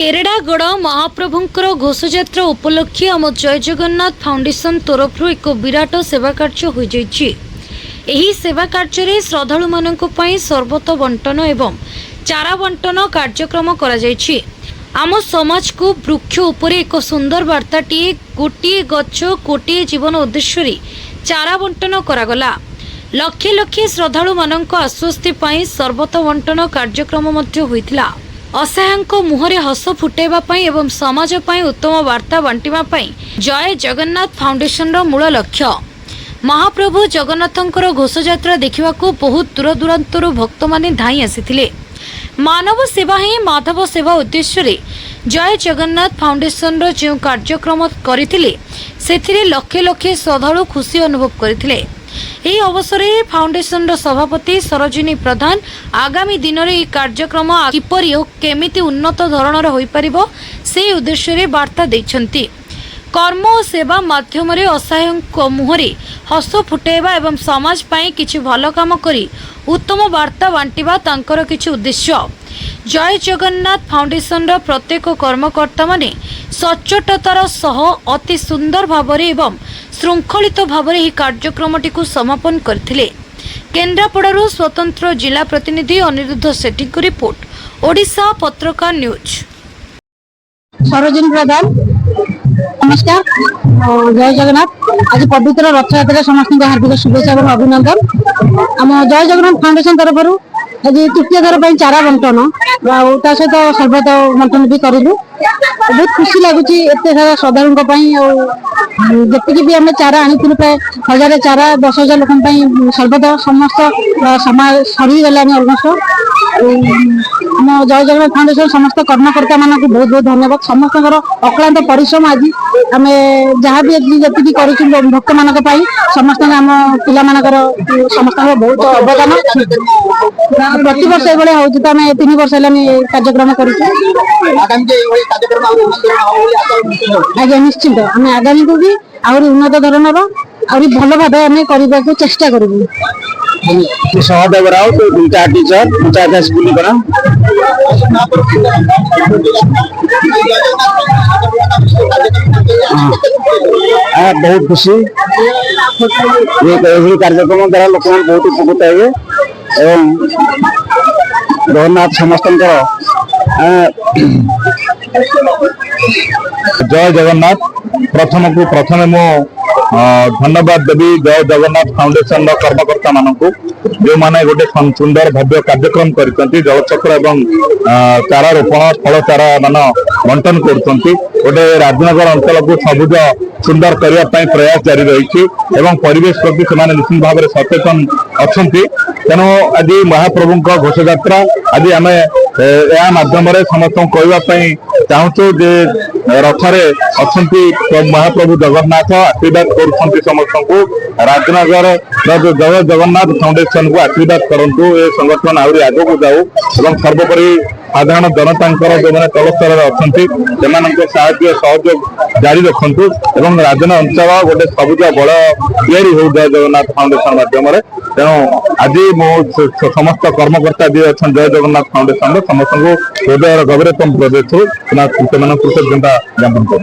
एरेडागड़ महाप्रभुंकर घोषयात्रा उपलक्षे आम जय जगन्नाथ फाउंडेशन तरफ एक विराट सेवा कार्य हो जाइए। सेवा कार्य श्रद्धालु मानक पई सर्बत बंटन एवं चारा बंटन कार्यक्रम करा जाइछि। आम समाज को वृक्ष उपरे एक सुंदर वार्ताटी गोटे गछ कोटे जीवन उद्देश्य चारा बंटन करागला। लक्षे लक्षे श्रद्धालु मानक आश्वस्ति पई सर्बत बंटन कार्यक्रम मध्य होइतिला। असहायक मुहरे हस फुटाइबा पई एवं समाज पई उत्तम वार्ता बांटिबा पई जय जगन्नाथ फाउंडेशन रो मूल लक्ष्य। महाप्रभु जगन्नाथंकर घोषयात्रा देखिबाकू बहुत दूर दूरांतरु भक्त माने धाई आसिथिले। मानव सेवा ही माधव सेवा उद्देश्य रे जय जगन्नाथ फाउंडेशन रो जो कार्यक्रम करथिले सेथिरे लक्षे लक्षे श्रद्धालु खुशी अनुभव करथिले। ଏହି ଅବସରରେ ଫାଉଣ୍ଡେସନର ସଭାପତି ସରୋଜିନୀ ପ୍ରଧାନ ଆଗାମୀ ଦିନରେ ଏହି କାର୍ଯ୍ୟକ୍ରମ କିପରି ଓ କେମିତି ଉନ୍ନତ ଧରଣର ହୋଇପାରିବ ସେହି ଉଦ୍ଦେଶ୍ୟରେ ବାର୍ତ୍ତା ଦେଇଛନ୍ତି। କର୍ମ ଓ ସେବା ମାଧ୍ୟମରେ ଅସହାୟଙ୍କ ମୁହଁରେ ହସ ଫୁଟାଇବା ଏବଂ ସମାଜ ପାଇଁ କିଛି ଭଲ କାମ କରି ଉତ୍ତମ ବାର୍ତ୍ତା ବାଣ୍ଟିବା ତାଙ୍କର କିଛି ଉଦ୍ଦେଶ୍ୟ। ଜୟ ଜଗନ୍ନାଥ ଫାଉଣ୍ଡେସନର ପ୍ରତ୍ୟେକ କର୍ମକର୍ତ୍ତାମାନେ ସଚ୍ଚୋଟତାର ସହ ଅତି ସୁନ୍ଦର ଭାବରେ ଏବଂ ଶୃଙ୍ଖଳିତ ଭାବରେ ଏହି କାର୍ଯ୍ୟକ୍ରମଟି समापन करथिले। केन्द्रापड़ारू स्वतंत्र जिला प्रतिनिधि अनिरुद्ध सेठीको रिपोर्ट, ओडिशा पत्रकार न्यूज। सरोजिनी प्रधान नमस्कार। जय जगन्नाथ। आज पवित्र रथ यात्रा समस्त हार्दिक शुभेच्छा और अभिनंदन। आम जय जगन्नाथ फाउंडेशन तरफ आज तृतीय थर चारा बंटन सहित सर्बत बंटन भी करूँ। बहुत खुशी लगुच एत सारा श्रद्धालु जी भी आम चारा आनी प्राय 1000 चारा 10,000 लोक सर्वत समस्त समाज सरीगला अलमोस्ट। आम जय जगन्नाथ फाउंडेशन समस्त कर्मकर्ता मान बहुत बहुत धन्यवाद। समस्त अक्लांत परिश्रम आज आम जहाँ भी जी कर भक्त मान समस्त आम पिला समस्त बहुत अवदान प्रति वर्ष ये हूँ। तो आम 3 वर्ष है कार्यक्रम कर आज्ञा निश्चिंत आम आगामी को भी आहरी उन्नत धरणर आहरी भल भाव आम करने को चेष्टा करूँ। सहदेव राव तो 2टा टीचर 50 स्कूल करा बहुत खुशी ये कार्यक्रम द्वारा लोक बहुत उपकृत हे एवं जगन्नाथ समस्त जय जगन्नाथ। प्रथम मु धन्यवाद देवी जय जगन्नाथ फाउंडेशन कर्मकर्ता मान जो माने गोटे सुंदर भव्य कार्यक्रम करछंती। जलचक्र एवं चारा रोपण फल चारा मान बंटन करछंती। गोटे राजनगर अंचल को सबुज सुंदर करने प्रयास जारी रही एवं परिवेश प्रति से निश्चित भाव में सचेतन अच्छा। तेणु आज महाप्रभु घोषयात्रा आज आम या माध्यम समस्त कहवाई चाहूँ जे रथरे अच्छा महाप्रभु जगन्नाथ आशीर्वाद कर समस्त को राजनगर जय जगन्नाथ फाउंडेशन को आशीर्वाद करूँ। ये संगठन आहरी आग को जाऊ और सर्वोपरि साधारण जनता जो मैंने तल स्तर में अच्छा से सहयोग जारी रखु और राजन अंचल गोटे सबुज बड़ तैयारी हो जय जगन्नाथ फाउंडेशन माध्यम। तेणु आज मो समस्त कर्मकर्ता जी अच्छा जय जगन्नाथ फाउंडेशन समस्त को हृदय गभीरतम प्रदेश कृतज्ञता ज्ञापन कर।